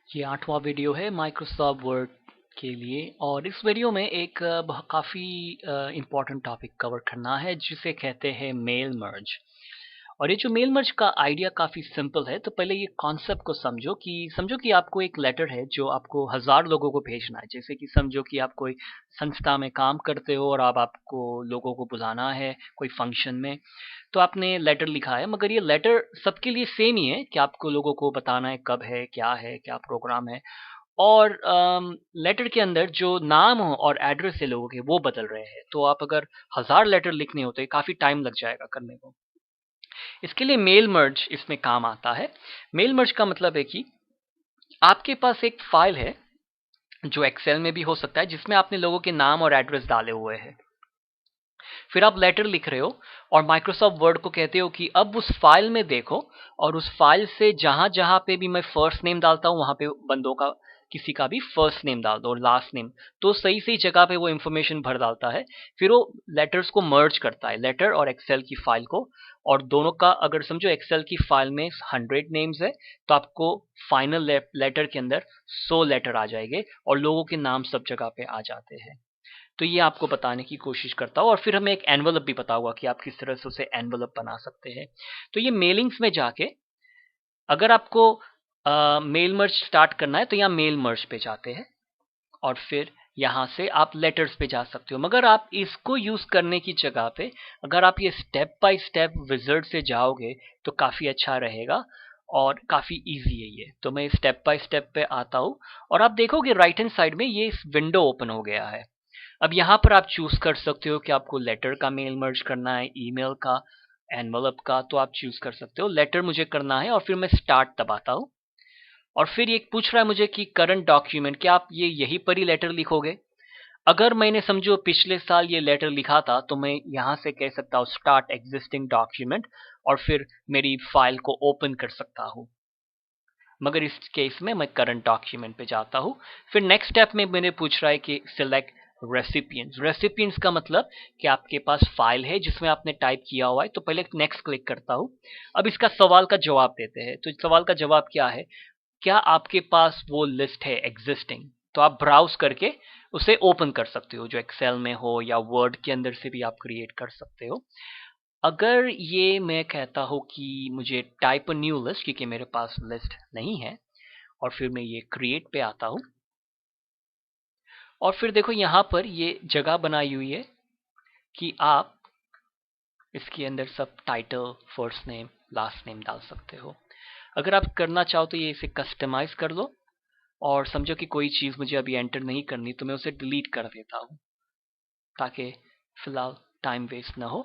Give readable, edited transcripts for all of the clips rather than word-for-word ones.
ये 8वां वीडियो है Microsoft word के लिए और इस वीडियो में एक काफ़ी इम्पोर्टेंट टॉपिक कवर करना है जिसे कहते हैं मेल मर्ज। और ये जो मेल मर्ज का आइडिया काफ़ी सिंपल है। तो पहले ये कॉन्सेप्ट को समझो कि आपको एक लेटर है जो आपको 1000 लोगों को भेजना है। जैसे कि समझो कि आप कोई संस्था में काम करते हो और अब आपको लोगों को बुलाना है कोई फंक्शन में। तो आपने लेटर लिखा है, मगर ये लेटर सबके लिए सेम ही है कि आपको लोगों को बताना है कब है, क्या प्रोग्राम है। और लेटर के अंदर जो नाम हो और एड्रेस है लोगों के वो बदल रहे हैं। तो आप अगर 1000 लेटर लिखने होते काफ़ी टाइम लग जाएगा करने को। इसके लिए मेल मर्ज इसमें काम आता है। मेल मर्ज का मतलब है कि आपके पास एक फाइल है जो एक्सेल में भी हो सकता है जिसमें आपने लोगों के नाम और एड्रेस डाले हुए हैं। फिर आप लेटर लिख रहे हो और माइक्रोसॉफ्ट वर्ड को कहते हो कि अब उस फाइल में देखो और उस फाइल से जहां जहां पे भी मैं फर्स्ट नेम डालता हूं वहां पे बंदों का किसी का भी फर्स्ट नेम डाल दो और लास्ट नेम। तो सही सही जगह पे वो इंफॉर्मेशन भर डालता है। फिर वो लेटर्स को मर्ज करता है, लेटर और एक्सेल की फाइल को। और दोनों का अगर समझो एक्सेल की फाइल में 100 नेम्स है तो आपको फाइनल लेटर के अंदर 100 लेटर आ जाएंगे और लोगों के नाम सब जगह पे आ जाते हैं। तो ये आपको बताने की कोशिश करता हूँ और फिर हमें एक एनवलप भी पता होगा कि आप किस तरह से उसे एनवलप बना सकते हैं। तो ये मेलिंग्स में जाके अगर आपको मेल मर्ज स्टार्ट करना है तो यहाँ मेल मर्ज पे जाते हैं और फिर यहाँ से आप लेटर्स पे जा सकते हो। मगर आप इसको यूज करने की जगह पे अगर आप ये स्टेप बाय स्टेप विजर्ड से जाओगे तो काफी अच्छा रहेगा और काफी इजी है ये। तो मैं स्टेप बाय स्टेप पे आता हूँ और आप देखोगे राइट हैंड साइड में ये विंडो ओपन हो गया है। अब यहाँ पर आप चूज कर सकते हो कि आपको लेटर का मेल मर्ज करना है, ईमेल का, एनवलप का। तो आप चूज कर सकते हो। लेटर मुझे करना है और फिर मैं स्टार्ट दबाता हूँ और फिर ये पूछ रहा है मुझे कि करंट डॉक्यूमेंट, क्या आप ये यहीं पर ही लेटर लिखोगे। अगर मैंने समझो पिछले साल ये लेटर लिखा था तो मैं यहाँ से कह सकता हूँ स्टार्ट एग्जिस्टिंग डॉक्यूमेंट और फिर मेरी फाइल को ओपन कर सकता हूँ। मगर इस केस में मैं करंट डॉक्यूमेंट पे जाता हूँ। फिर नेक्स्ट स्टेप में मैंने पूछ रहा है कि सिलेक्ट रेसिपिएंट्स। रेसिपिएंट्स का मतलब कि आपके पास फाइल है जिसमें आपने टाइप किया हुआ है। तो पहले नेक्स्ट क्लिक करता हूँ। अब इसका सवाल का जवाब देते हैं। तो सवाल का जवाब क्या है, क्या आपके पास वो लिस्ट है एग्जिस्टिंग। तो आप ब्राउज करके उसे ओपन कर सकते हो, जो एक्सेल में हो या वर्ड के अंदर से भी आप क्रिएट कर सकते हो। अगर ये मैं कहता हूँ कि मुझे टाइप अ न्यू लिस्ट, क्योंकि मेरे पास लिस्ट नहीं है, और फिर मैं ये क्रिएट पे आता हूँ और फिर देखो यहाँ पर ये जगह बनाई हुई है कि आप इसके अंदर सब title, first name, last name डाल सकते हो। अगर आप करना चाहो तो ये इसे कस्टमाइज कर लो और समझो कि कोई चीज़ मुझे अभी एंटर नहीं करनी तो मैं उसे डिलीट कर देता हूँ ताकि फिलहाल टाइम वेस्ट ना हो।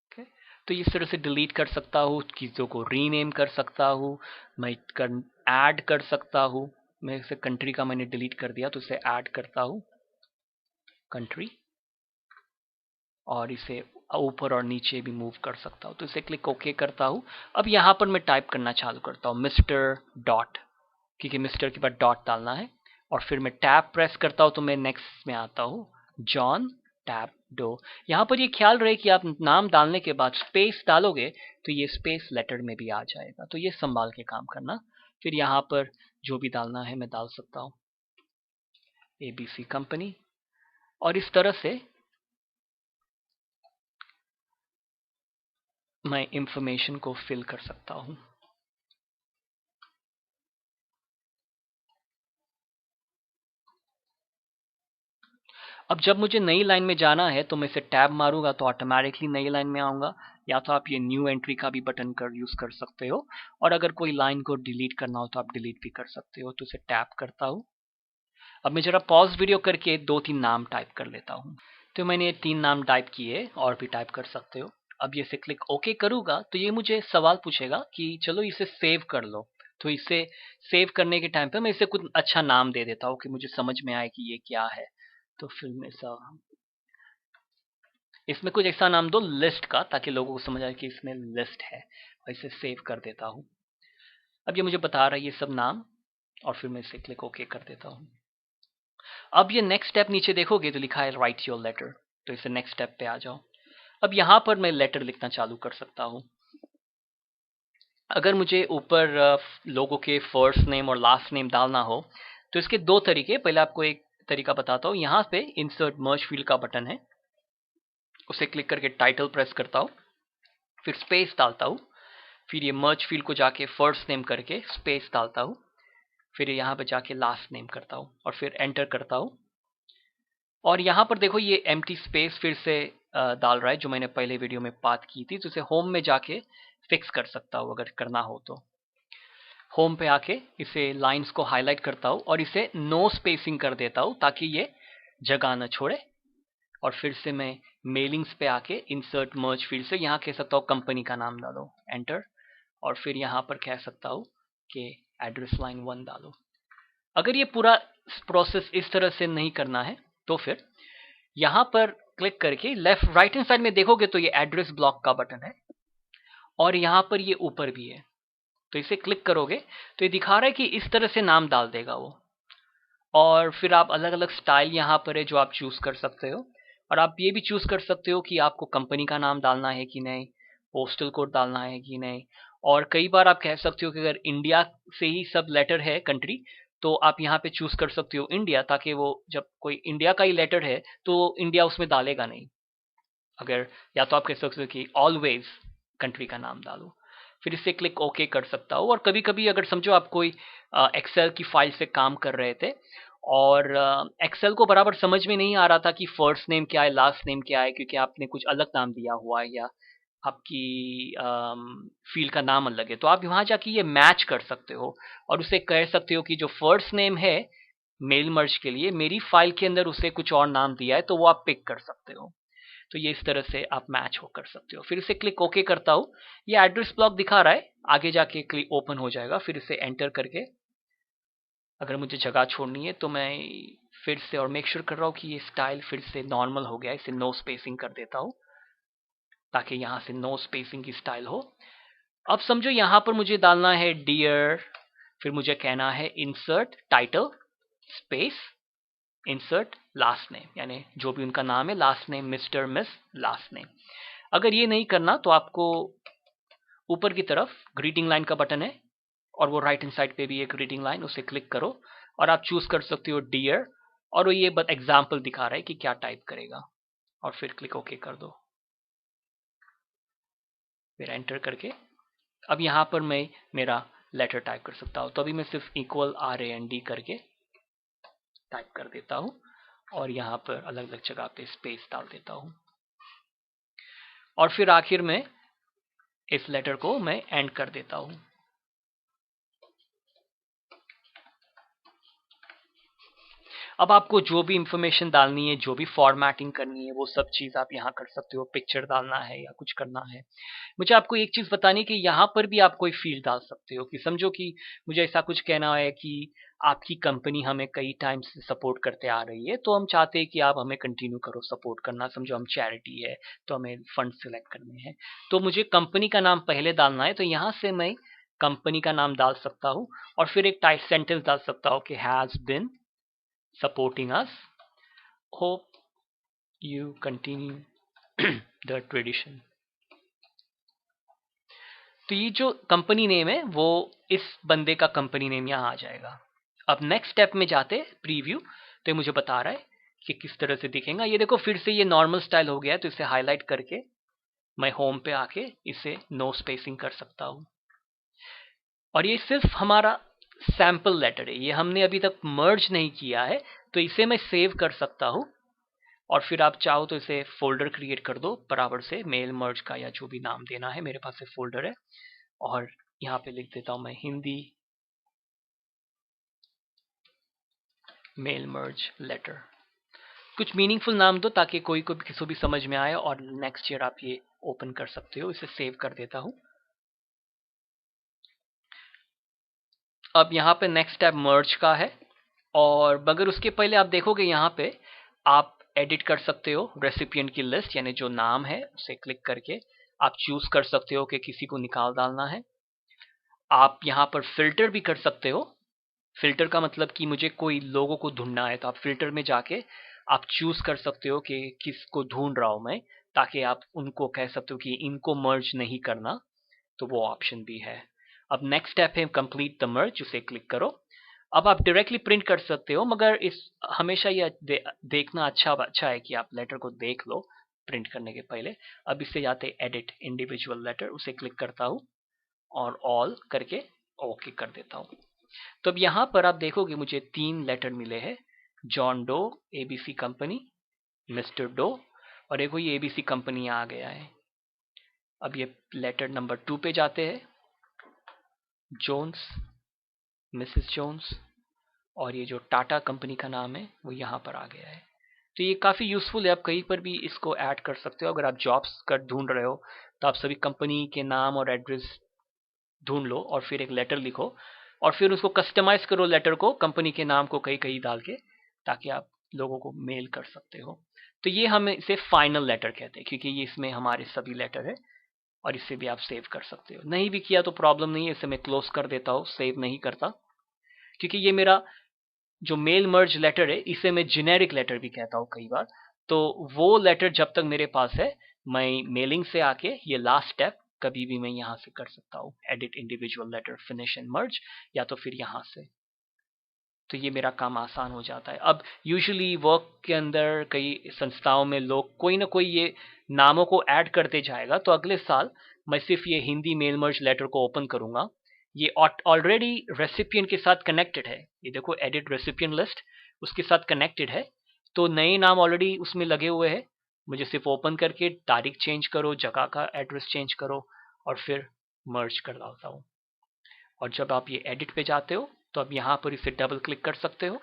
Okay? तो इस तरह से डिलीट कर सकता हूँ, चीज़ों को रीनेम कर सकता हूँ, मैं ऐड कर सकता हूँ। मैं इसे कंट्री का मैंने डिलीट कर दिया तो इसे ऐड करता हूँ कंट्री, और इसे ऊपर और नीचे भी मूव कर सकता हूँ। तो इसे क्लिक ओके करता हूँ। अब यहाँ पर मैं टाइप करना चालू करता हूँ मिस्टर डॉट, क्योंकि मिस्टर के बाद डॉट डालना है। और फिर मैं टैब प्रेस करता हूँ तो मैं नेक्स्ट में आता हूँ, जॉन टैब डो। यहाँ पर ये ख्याल रहे कि आप नाम डालने के बाद स्पेस डालोगे तो ये स्पेस लेटर में भी आ जाएगा। तो ये संभाल के काम करना। फिर यहाँ पर जो भी डालना है मैं डाल सकता हूँ, ABC कंपनी, और इस तरह से मैं इंफॉर्मेशन को फिल कर सकता हूँ। अब जब मुझे नई लाइन में जाना है तो मैं इसे टैब मारूंगा तो ऑटोमेटिकली नई लाइन में आऊंगा। या तो आप ये न्यू एंट्री का भी बटन कर यूज कर सकते हो, और अगर कोई लाइन को डिलीट करना हो तो आप डिलीट भी कर सकते हो। तो इसे टैब करता हूँ। अब मैं जरा पॉज वीडियो करके 2-3 नाम टाइप कर लेता हूँ। तो मैंने ये 3 नाम टाइप किए, और भी टाइप कर सकते हो। अब ये से क्लिक ओके करूंगा तो ये मुझे सवाल पूछेगा कि चलो इसे सेव कर लो। तो इसे सेव करने के टाइम पे मैं इसे कुछ अच्छा नाम दे देता हूँ कि मुझे समझ में आए कि ये क्या है। तो फिर मैं इसमें कुछ ऐसा नाम दो लिस्ट का, ताकि लोगों को समझ आए कि इसमें लिस्ट है, और इसे सेव कर देता हूँ। अब ये मुझे बता रहा है ये सब नाम, और फिर मैं इसे क्लिक ओके कर देता हूँ। अब ये नेक्स्ट स्टेप नीचे देखोगे तो लिखा है राइट योर लेटर। तो इसे नेक्स्ट स्टेप पे आ जाओ। अब यहाँ पर मैं लेटर लिखना चालू कर सकता हूँ। अगर मुझे ऊपर लोगों के फर्स्ट नेम और लास्ट नेम डालना हो तो इसके दो तरीके। पहले आपको एक तरीका बताता हूँ। यहाँ पे इंसर्ट मर्ज फील्ड का बटन है, उसे क्लिक करके टाइटल प्रेस करता हूँ, फिर स्पेस डालता हूँ, फिर ये मर्ज फील्ड को जाके फर्स्ट नेम करके स्पेस डालता हूँ, फिर यहाँ पे जाके लास्ट नेम करता हूँ और फिर एंटर करता हूँ। और यहाँ पर देखो ये एम्प्टी स्पेस फिर से डाल रहा है जो मैंने पहले वीडियो में बात की थी, तो इसे होम में जाके फिक्स कर सकता हूँ अगर करना हो तो। होम पे आके इसे लाइंस को हाईलाइट करता हूँ और इसे नो स्पेसिंग कर देता हूँ ताकि ये जगह न छोड़े। और फिर से मैं मेलिंग्स पे आके इंसर्ट मर्ज फील्ड से यहाँ कह सकता हूँ कंपनी का नाम डालो, एंटर। और फिर यहाँ पर कह सकता हूँ कि एड्रेस लाइन 1 डालो। अगर ये पूरा प्रोसेस इस तरह से नहीं करना है तो फिर यहाँ पर क्लिक करके लेफ्ट राइट हैंड साइड में देखोगे तो ये एड्रेस ब्लॉक का बटन है और यहाँ पर ये ऊपर भी है। तो इसे क्लिक करोगे तो ये दिखा रहा है कि इस तरह से नाम डाल देगा वो। और फिर आप अलग अलग स्टाइल यहाँ पर है जो आप चूज कर सकते हो। और आप ये भी चूज कर सकते हो कि आपको कंपनी का नाम डालना है कि नहीं, पोस्टल कोड डालना है कि नहीं। और कई बार आप कह सकते हो कि अगर इंडिया से ही सब लेटर है कंट्री, तो आप यहाँ पे चूज कर सकते हो इंडिया, ताकि वो जब कोई इंडिया का ही लेटर है तो इंडिया उसमें डालेगा नहीं। अगर या तो आप कह सकते हो कि ऑलवेज कंट्री का नाम डालो, फिर इसे क्लिक ओके कर सकता हूँ। और कभी कभी अगर समझो आप कोई एक्सेल की फाइल से काम कर रहे थे और एक्सेल को बराबर समझ में नहीं आ रहा था कि फर्स्ट नेम क्या है लास्ट नेम क्या है, क्योंकि आपने कुछ अलग नाम दिया हुआ है या आपकी फील्ड का नाम अलग है, तो आप वहां जाके ये मैच कर सकते हो और उसे कह सकते हो कि जो फर्स्ट नेम है मेल मर्ज के लिए मेरी फाइल के अंदर उसे कुछ और नाम दिया है, तो वो आप पिक कर सकते हो। तो ये इस तरह से आप मैच हो कर सकते हो। फिर इसे क्लिक ओके करता हूँ, ये एड्रेस ब्लॉक दिखा रहा है, आगे जाके क्लिक ओपन हो जाएगा। फिर इसे एंटर करके अगर मुझे जगह छोड़नी है तो मैं फिर से और मेक श्योर कर रहा हूँ कि ये स्टाइल फिर से नॉर्मल हो गया है, इसे नो स्पेसिंग कर देता हूँ ताकि यहाँ से नो स्पेसिंग की स्टाइल हो। अब समझो यहाँ पर मुझे डालना है डियर, फिर मुझे कहना है insert title space insert last name, यानी जो भी उनका नाम है last name, mister miss last name. अगर ये नहीं करना तो आपको ऊपर की तरफ ग्रीटिंग लाइन का बटन है और वो राइट हैंड साइड पे भी एक ग्रीटिंग लाइन, उसे क्लिक करो और आप चूज कर सकते हो डियर। और वो ये एग्जाम्पल दिखा रहा है कि क्या टाइप करेगा और फिर क्लिक ओके कर दो, फिर एंटर करके अब यहाँ पर मैं मेरा लेटर टाइप कर सकता हूँ। तो अभी मैं सिर्फ इक्वल RAND करके टाइप कर देता हूँ और यहाँ पर अलग अलग जगह पे स्पेस डाल देता हूँ और फिर आखिर में इस लेटर को मैं एंड कर देता हूँ। अब आपको जो भी इंफॉर्मेशन डालनी है, जो भी फॉर्मेटिंग करनी है, वो सब चीज आप यहाँ कर सकते हो। पिक्चर डालना है या कुछ करना है। मुझे आपको एक चीज बतानी कि यहाँ पर भी आप कोई फील्ड डाल सकते हो कि समझो कि मुझे ऐसा कुछ कहना है कि आपकी कंपनी हमें कई टाइम से सपोर्ट करते आ रही है, तो हम चाहते हैं कि आप हमें कंटिन्यू करो सपोर्ट करना। समझो हम चैरिटी है तो हमें फंड सिलेक्ट करने हैं, तो मुझे कंपनी का नाम पहले डालना है, तो यहाँ से मैं कंपनी का नाम डाल सकता हूँ और फिर एक टाइप सेंटेंस डाल सकता हूँ कि has been supporting us, hope you continue the tradition। तो ये जो कंपनी नेम है वो इस बंदे का कंपनी नेम यहाँ आ जाएगा। अब नेक्स्ट स्टेप में जाते प्रीव्यू, तो ये मुझे बता रहा है कि किस तरह से दिखेगा। ये देखो फिर से ये नॉर्मल स्टाइल हो गया है, तो इसे हाईलाइट करके मैं होम पे आके इसे नो स्पेसिंग कर सकता हूँ। और ये सिर्फ हमारा सैंपल लेटर है, ये हमने अभी तक मर्ज नहीं किया है, तो इसे मैं सेव कर सकता हूँ और फिर आप चाहो तो इसे फोल्डर क्रिएट कर दो बराबर से मेल मर्ज का या जो भी नाम देना है। मेरे पास एक फोल्डर है और यहाँ पे लिख देता हूँ मैं हिंदी मेल मर्ज लेटर। कुछ मीनिंगफुल नाम दो ताकि कोई को किसी भी समझ में आए और नेक्स्ट ईयर आप ये ओपन कर सकते हो। इसे सेव कर देता हूँ। अब यहाँ पे नेक्स्ट स्टेप मर्ज का है और मगर उसके पहले आप देखोगे यहाँ पे आप एडिट कर सकते हो रेसिपिएंट की लिस्ट, यानी जो नाम है उसे क्लिक करके आप चूज कर सकते हो कि किसी को निकाल डालना है। आप यहाँ पर फिल्टर भी कर सकते हो। फिल्टर का मतलब कि मुझे कोई लोगों को ढूंढना है, तो आप फिल्टर में जाके आप चूज कर सकते हो कि किसको ढूंढ रहा हूं मैं, ताकि आप उनको कह सकते हो कि इनको मर्ज नहीं करना, तो वो ऑप्शन भी है। अब नेक्स्ट स्टेप है कंप्लीट द मर्ज, उसे क्लिक करो। अब आप डायरेक्टली प्रिंट कर सकते हो, मगर इस हमेशा ये देखना अच्छा है कि आप लेटर को देख लो प्रिंट करने के पहले। अब इससे जाते एडिट इंडिविजुअल लेटर, उसे क्लिक करता हूँ और ऑल करके ओके कर देता हूँ। तो अब यहाँ पर आप देखोगे मुझे 3 लेटर मिले हैं, John Doe, ABC company, mister Doe, और एक ये एबीसी कंपनी आ गया है। अब ये लेटर नंबर 2 पे जाते हैं, जोन्स, मिसेस जोन्स, और ये जो टाटा कंपनी का नाम है वो यहाँ पर आ गया है। तो ये काफ़ी यूज़फुल है, आप कहीं पर भी इसको ऐड कर सकते हो। अगर आप जॉब्स कर ढूंढ रहे हो तो आप सभी कंपनी के नाम और एड्रेस ढूंढ लो और फिर एक लेटर लिखो और फिर उसको कस्टमाइज करो लेटर को, कंपनी के नाम को कहीं कहीं डाल के, ताकि आप लोगों को मेल कर सकते हो। तो ये हम इसे फाइनल लेटर कहते हैं, क्योंकि ये इसमें हमारे सभी लेटर है और इससे भी आप सेव कर सकते हो। नहीं भी किया तो प्रॉब्लम नहीं है, इसे मैं क्लोज कर देता हूँ, सेव नहीं करता, क्योंकि ये मेरा जो मेल मर्ज लेटर है इसे मैं जेनेरिक लेटर भी कहता हूँ कई बार। तो वो लेटर जब तक मेरे पास है, मैं मेलिंग से आके ये लास्ट स्टेप कभी भी मैं यहाँ से कर सकता हूँ, edit individual letter, finish and merge, या तो फिर यहाँ से। तो ये मेरा काम आसान हो जाता है। अब यूजुअली वर्क के अंदर कई संस्थाओं में लोग कोई ना कोई ये नामों को ऐड करते जाएगा, तो अगले साल मैं सिर्फ ये हिंदी मेल मर्ज लेटर को ओपन करूंगा। ये ऑलरेडी रेसिपिएंट के साथ कनेक्टेड है, ये देखो एडिट रेसिपिएंट लिस्ट, उसके साथ कनेक्टेड है, तो नए नाम ऑलरेडी उसमें लगे हुए हैं। मुझे सिर्फ ओपन करके तारीख चेंज करो, जगह का एड्रेस चेंज करो और फिर मर्ज कर डालता हूँ। और जब आप ये एडिट पे जाते हो तो अब यहाँ पर इसे डबल क्लिक कर सकते हो,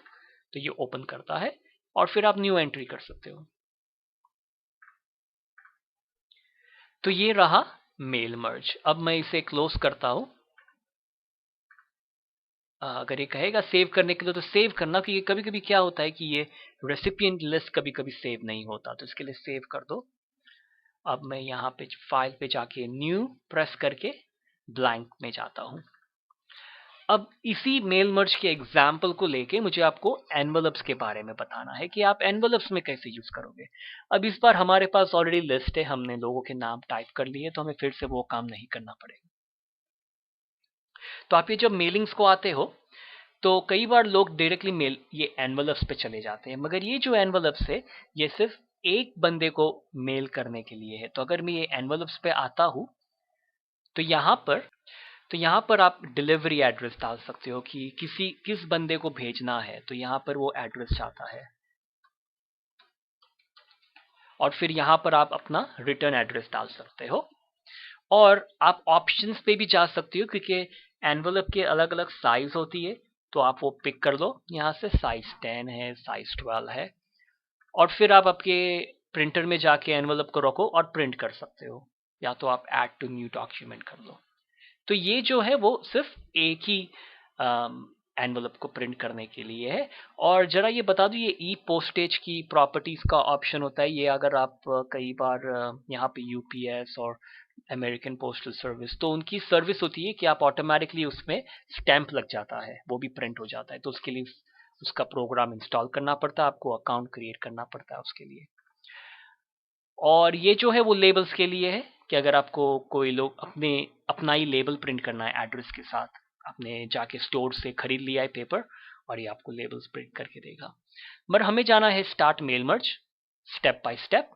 तो ये ओपन करता है और फिर आप न्यू एंट्री कर सकते हो। तो ये रहा मेल मर्ज। अब मैं इसे क्लोज करता हूँ। अगर ये कहेगा सेव करने के लिए तो सेव करना, क्योंकि कभी कभी क्या होता है कि ये रेसिपिएंट लिस्ट कभी कभी सेव नहीं होता, तो इसके लिए सेव कर दो। अब मैं यहाँ पे फाइल पे जाके न्यू प्रेस करके ब्लैंक में जाता हूँ। अब इसी मेल मर्ज के एग्जाम्पल को लेके मुझे आपको एनवलप्स के बारे में बताना है कि आप एनवलप्स में कैसे यूज करोगे। अब इस बार हमारे पास ऑलरेडी लिस्ट है, हमने लोगों के नाम टाइप कर लिए, तो हमें फिर से वो काम नहीं करना पड़ेगा। तो आप ये जब मेलिंग्स को आते हो तो कई बार लोग डायरेक्टली मेल ये एनवलप्स पे चले जाते हैं, मगर ये जो एनवलप्स है ये सिर्फ एक बंदे को मेल करने के लिए है। तो अगर मैं ये एनवलप्स पे आता हूं तो यहाँ पर आप डिलीवरी एड्रेस डाल सकते हो कि किस बंदे को भेजना है, तो यहाँ पर वो एड्रेस जाता है। और फिर यहाँ पर आप अपना रिटर्न एड्रेस डाल सकते हो और आप ऑप्शंस पे भी जा सकते हो, क्योंकि एनवलप के अलग अलग साइज होती है, तो आप वो पिक कर लो। यहाँ से साइज 10 है, साइज 12 है, और फिर आप आपके प्रिंटर में जाके एनवलप को रखो और प्रिंट कर सकते हो, या तो आप ऐड टू न्यू डॉक्यूमेंट कर लो। तो ये जो है वो सिर्फ एक ही एनवलप को प्रिंट करने के लिए है। और जरा ये बता दूं, ये ई पोस्टेज की प्रॉपर्टीज का ऑप्शन होता है, ये अगर आप कई बार यहाँ पे यूपीएस और अमेरिकन पोस्टल सर्विस, तो उनकी सर्विस होती है कि आप ऑटोमेटिकली उसमें स्टैंप लग जाता है, वो भी प्रिंट हो जाता है। तो उसके लिए उसका प्रोग्राम इंस्टॉल करना पड़ता है, आपको अकाउंट क्रिएट करना पड़ता है उसके लिए। और ये जो है वो लेबल्स के लिए है कि अगर आपको कोई लोग अपना ही लेबल प्रिंट करना है एड्रेस के साथ, आपने जाके स्टोर से खरीद लिया है पेपर और ये आपको लेबल्स प्रिंट करके देगा। मगर हमें जाना है start mail merge step by step,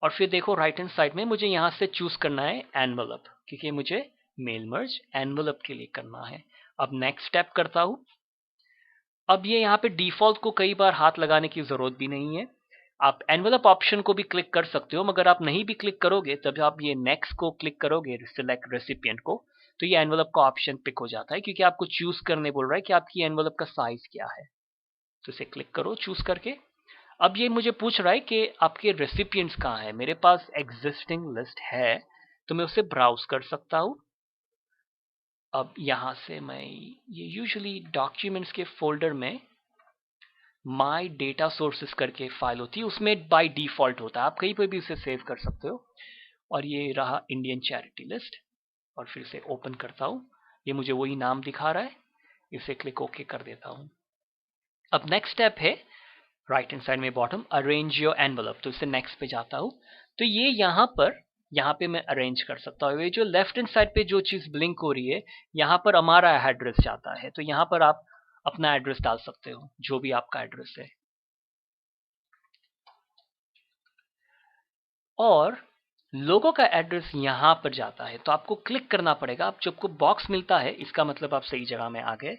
और फिर देखो राइट हैंड साइड में मुझे यहाँ से चूज करना है एनवलप, क्योंकि मुझे मेल मर्ज एनवलप के लिए करना है। अब नेक्स्ट स्टेप करता हूँ। अब ये यहाँ पे डिफॉल्ट को कई बार हाथ लगाने की जरूरत भी नहीं है, आप एनवलप ऑप्शन को भी क्लिक कर सकते हो, मगर आप नहीं भी क्लिक करोगे तब आप ये नेक्स्ट को क्लिक करोगे, सिलेक्ट रेसिपिएंट को, तो ये एनवलप का ऑप्शन पिक हो जाता है, क्योंकि आपको चूज करने बोल रहा है कि आपकी एनवलप का साइज क्या है। तो इसे क्लिक करो चूज करके। अब ये मुझे पूछ रहा है कि आपके रेसिपिएंट्स कहाँ है। मेरे पास एग्जिस्टिंग लिस्ट है, तो मैं उसे ब्राउज कर सकता हूँ। अब यहाँ से मैं ये यूजुअली डॉक्यूमेंट्स के फोल्डर में माई डेटा सोर्सेस करके फाइल होती है, उसमें बाय डिफॉल्ट होता है, आप कहीं पर भी उसे सेव कर सकते हो। और ये रहा इंडियन चैरिटी लिस्ट, और फिर से ओपन करता हूँ, ये मुझे वही नाम दिखा रहा है, इसे क्लिक ओके कर देता हूँ। अब नेक्स्ट स्टेप है राइट हैंड साइड में बॉटम, अरेंज योर एनवलप, तो इसे नेक्स्ट पे जाता हूँ। तो ये यहाँ पर यहाँ पे मैं अरेंज कर सकता हूँ। ये जो लेफ्ट हैंड साइड पे जो चीज़ ब्लिंक हो रही है, यहाँ पर हमारा एड्रेस जाता है, तो यहाँ पर आप अपना एड्रेस डाल सकते हो, जो भी आपका एड्रेस है। और लोगों का एड्रेस यहाँ पर जाता है, तो आपको क्लिक करना पड़ेगा। अब जब आपको बॉक्स मिलता है, इसका मतलब आप सही जगह में आ गए।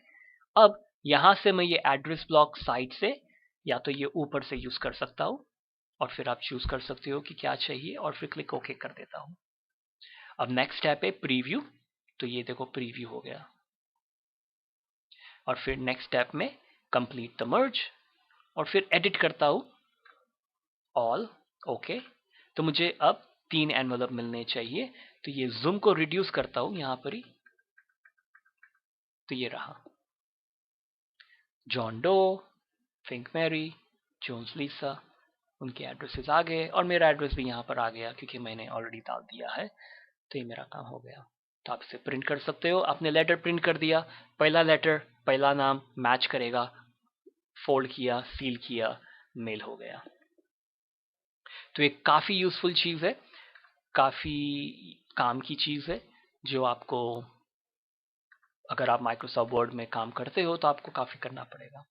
अब यहाँ से मैं ये एड्रेस ब्लॉक साइड से या तो ये ऊपर से यूज कर सकता हूँ, और फिर आप चूज कर सकते हो कि क्या चाहिए, और फिर क्लिक ओके कर देता हूँ। अब नेक्स्ट स्टेप है प्रीव्यू, तो ये देखो प्रीव्यू हो गया। और फिर नेक्स्ट स्टेप में कंप्लीट द मर्ज, और फिर एडिट करता हूँ ऑल, ओके। तो मुझे अब 3 एनवलप मिलने चाहिए, तो ये जूम को रिड्यूस करता हूँ यहाँ पर ही, तो ये रहा John Doe, Fink Mary, Jones Lisa, उनके एड्रेसेस आ गए, और मेरा एड्रेस भी यहाँ पर आ गया क्योंकि मैंने ऑलरेडी डाल दिया है। तो ये मेरा काम हो गया। तो आप इसे प्रिंट कर सकते हो। आपने लेटर प्रिंट कर दिया, पहला लेटर पहला नाम मैच करेगा, फोल्ड किया, सील किया, मेल हो गया। तो ये काफ़ी यूजफुल चीज़ है, काफ़ी काम की चीज़ है, जो आपको अगर आप माइक्रोसॉफ्ट वर्ड में काम करते हो तो आपको काफ़ी करना पड़ेगा।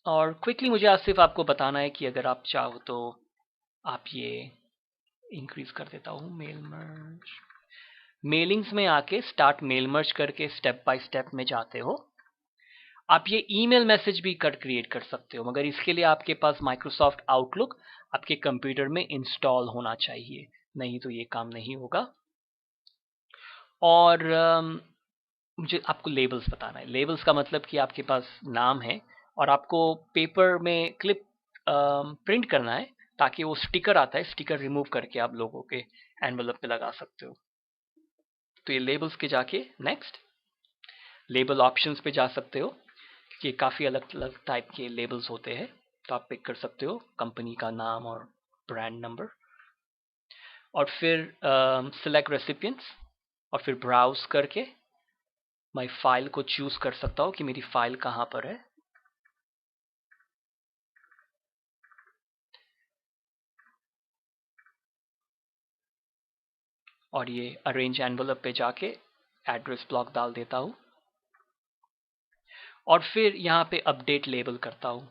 और क्विकली मुझे आज सिर्फ आपको बताना है कि अगर आप चाहो तो आप ये इंक्रीज कर देता हूँ, मेल मर्ज, मेलिंग्स में आके स्टार्ट मेल मर्ज करके स्टेप बाय स्टेप में जाते हो। आप ये ईमेल मैसेज भी क्रिएट कर सकते हो, मगर इसके लिए आपके पास माइक्रोसॉफ्ट आउटलुक आपके कंप्यूटर में इंस्टॉल होना चाहिए, नहीं तो ये काम नहीं होगा। और मुझे आपको लेबल्स बताना है। लेबल्स का मतलब कि आपके पास नाम है और आपको पेपर में क्लिप प्रिंट करना है, ताकि वो स्टिकर आता है, स्टिकर रिमूव करके आप लोगों के एनवलप पे लगा सकते हो। तो ये लेबल्स के जाके नेक्स्ट लेबल ऑप्शंस पे जा सकते हो, कि काफ़ी अलग अलग टाइप के लेबल्स होते हैं, तो आप पिक कर सकते हो कंपनी का नाम और ब्रांड नंबर। और फिर सिलेक्ट रेसिपिएंट्स, और फिर ब्राउज करके मैं फाइल को चूज कर सकता हूँ कि मेरी फाइल कहाँ पर है। और ये अरेंज एनवलप पे जाके एड्रेस ब्लॉक डाल देता हूँ, और फिर यहाँ पे अपडेट लेबल करता हूँ।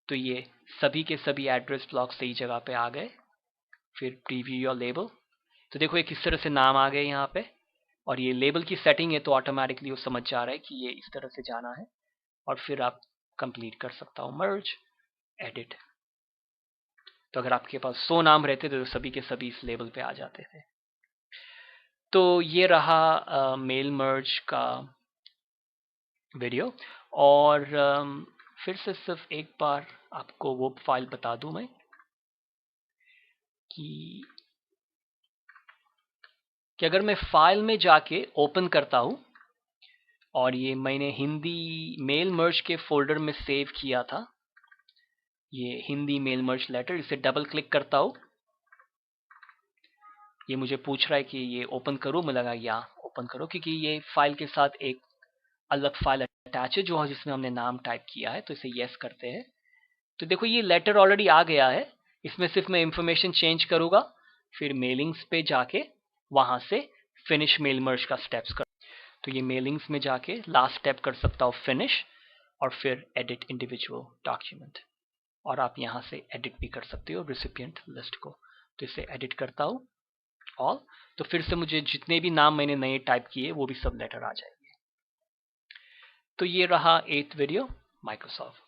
तो ये सभी के सभी एड्रेस ब्लॉक सही जगह पे आ गए। फिर प्रीव्यू योर लेबल, तो देखो ये किस तरह से नाम आ गए यहाँ पे, और ये लेबल की सेटिंग है तो ऑटोमेटिकली वो समझ जा रहा है कि ये इस तरह से जाना है। और फिर आप कंप्लीट कर सकता हूँ मर्ज, एडिट। तो अगर आपके पास 100 नाम रहते तो सभी के सभी इस लेबल पे आ जाते थे। तो ये रहा मेल मर्ज का वीडियो। और फिर से सिर्फ एक बार आपको वो फाइल बता दूं मैं कि अगर मैं फाइल में जाके ओपन करता हूं, और ये मैंने हिंदी मेल मर्ज के फोल्डर में सेव किया था, ये हिंदी मेल मर्ज लेटर, इसे डबल क्लिक करता हूं, ये मुझे पूछ रहा है कि ये ओपन करूं, मैं लगा या ओपन करो, क्योंकि ये फाइल के साथ एक अलग फाइल अटैच है जो जिसमें हमने नाम टाइप किया है, तो इसे यस करते हैं। तो देखो ये लेटर ऑलरेडी आ गया है, इसमें सिर्फ मैं इंफॉर्मेशन चेंज करूंगा, फिर मेलिंग्स पे जाके वहां से फिनिश मेल मर्ज का स्टेप्स कर। तो ये मेलिंग्स में जाके लास्ट स्टेप कर सकता हूँ फिनिश, और फिर एडिट इंडिविजुअल डॉक्यूमेंट, और आप यहाँ से एडिट भी कर सकते हो रिसिपिएंट लिस्ट को। तो इसे एडिट करता हूँ ऑल, तो फिर से मुझे जितने भी नाम मैंने नए टाइप किए वो भी सब लेटर आ जाएंगे। तो ये रहा 8th वीडियो माइक्रोसॉफ्ट